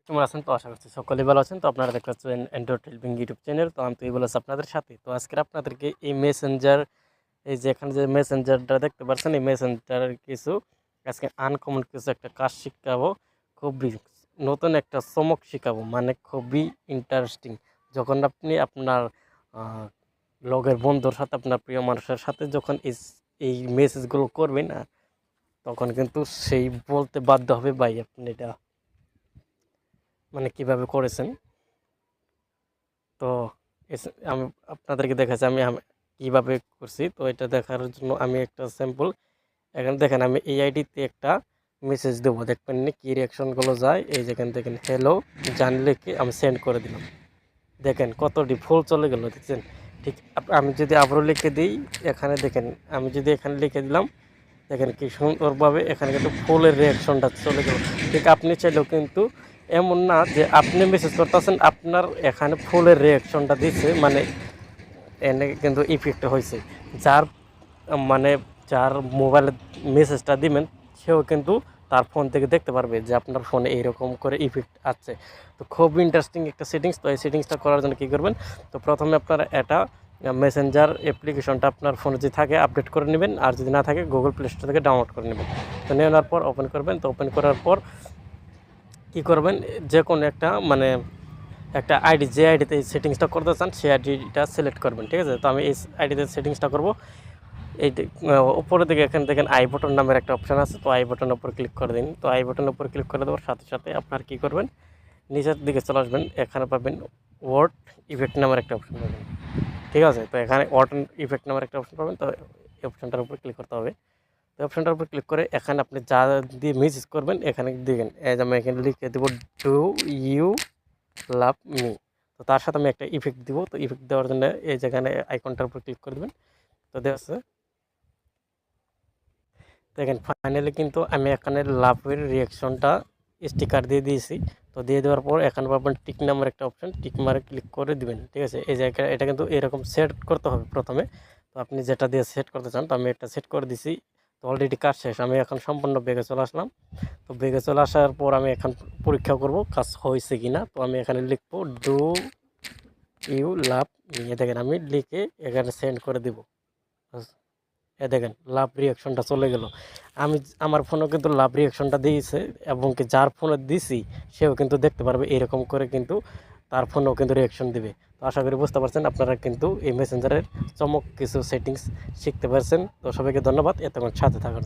কেমন আছেন? তো আশা করছি সকলেই ভালো আছেন। তো আপনারা দেখতে পাচ্ছেন অ্যান্ড্রয়েড টেলভিং ইউটিউব চ্যানেল। তো আমি তুহিবুল আছি আপনাদের সাথে। তো আজকে আপনাদেরকে এই মেসেঞ্জার, এই যে এখানে যে মেসেঞ্জারটা দেখতে পাচ্ছেন, এই মেসেঞ্জারের কিছু আজকে আনকমন কিছু একটা কাজ শিখাবো। খুবই নতুন একটা চমক শিখাবো, মানে খুবই ইন্টারেস্টিং। যখন আপনি আপনার লগের বন্ধুর সাথে, আপনার প্রিয় মানুষের সাথে যখন এই মেসেজগুলো করবেন না, তখন কিন্তু সেই বলতে বাধ্য হবে, ভাই আপনি এটা মানে কিভাবে করেছেন। তো আমি আপনাদেরকে দেখাচ্ছি আমি কীভাবে করছি। তো এটা দেখার জন্য আমি একটা স্যাম্পল এখানে দেখেন, আমি এই আইডিতে একটা মেসেজ দেবো, দেখবেন না কী রিয়াকশনগুলো যায়। এই যেখানে দেখেন হ্যালো জানলে কি, আমি সেন্ড করে দিলাম। দেখেন কতটি ফুল চলে গেল, দেখছেন? ঠিক আমি যদি আবারও লিখে দিই, এখানে দেখেন আমি যদি এখানে লিখে দিলাম, দেখেন কি সুন্দরভাবে এখানে কিন্তু ফুলের রিয়াকশনটা চলে গেল। ঠিক আপনি চাইলেও কিন্তু এমন না যে আপনি মেসেজ করতেছেন, আপনার এখানে ফুলের রিয়াকশনটা দিচ্ছে, মানে এনে কিন্তু ইফেক্ট হয়েছে। যার মানে যার মোবাইলে মেসেজটা দিবেন, সেও কিন্তু তার ফোন থেকে দেখতে পারবে যে আপনার ফোনে এইরকম করে ইফেক্ট আছে। তো খুব ইন্টারেস্টিং একটা সেটিংস। তো এই সেটিংসটা করার জন্য কী করবেন, তো প্রথমে আপনারা এটা মেসেঞ্জার অ্যাপ্লিকেশনটা আপনার ফোনে যদি থাকে আপডেট করে নেবেন, আর যদি না থাকে গুগল প্লে স্টোর থেকে ডাউনলোড করে নেবেন। তো নেওয়ার পর ওপেন করবেন। তো ওপেন করার পর কী করবেন, যে কোনো একটা মানে একটা আইডি, যে আইডিতে এই সেটিংসটা করতে চান সেই আইডিটা সিলেক্ট করবেন, ঠিক আছে? তো আমি এই আইডিতে সেটিংসটা করব। এই উপরে দিকে এখানে দেখেন আই বাটন নামের একটা অপশান আছে। তো আই বাটনের উপর ক্লিক করে দিন। তো আই বাটনের উপর ক্লিক করে দেওয়ার সাথে সাথে আপনার কী করবেন, নিচের দিকে চলে আসবেন। এখানে পাবেন ওয়ার্ড ইফেক্ট নামের একটা অপশান পাবেন, ঠিক আছে? তো এখানে ওয়ার্ড ইফেক্ট নামের একটা অপশান পাবেন। তো এই অপশানটার উপর ক্লিক করতে হবে। তো অপশানটার উপর ক্লিক করে এখানে আপনি যা দিয়ে মেসেজ করবেন এখানে দেখেন, এই যে আমি এখানে লিখে দেবো ডু ইউ লাভ মি। তো তার সাথে আমি একটা ইফেক্ট দিব। তো ইফেক্ট দেওয়ার জন্য এই যেখানে আইকনটার উপর ক্লিক করে দেবেন। তো দেখছে দেখেন ফাইনালি কিন্তু আমি এখানে লাভের রিয়াকশনটা স্টিকার দিয়ে দিয়েছি। তো দিয়ে দেওয়ার পর এখানে পাবেন টিক নামের একটা অপশান, টিক মারে ক্লিক করে দিবেন, ঠিক আছে? এই জায়গায় এটা কিন্তু এরকম সেট করতে হবে প্রথমে। তো আপনি যেটা দিয়ে সেট করতে চান, তো আমি এটা সেট করে দিছি। তো অলরেডি কাজ শেষ, আমি এখন সম্পূর্ণ বেগে চলে আসলাম। তো বেগে চলে আসার পর আমি এখন পরীক্ষা করব কাজ হয়েছে কি না। তো আমি এখানে লিখবো ডু ইউ লাভ মি, দেখেন আমি লিখে এখানে সেন্ড করে দিব। এ দেখেন লাভ রিয়াকশনটা চলে গেল। আমি আমার ফোনেও কিন্তু লাভ রিয়াকশনটা দিয়েছে, এবং কি যার ফোনে দিছি সেও কিন্তু দেখতে পারবে এরকম করে, কিন্তু তার ফোনেও কিন্তু রিয়াকশন দিবে। তো আশা করি বুঝতে পারছেন, আপনারা কিন্তু এই মেসেঞ্জারের চমক কিছু সেটিংস শিখতে পারছেন। তো সবাইকে ধন্যবাদ এতক্ষণ সাথে থাকার জন্য।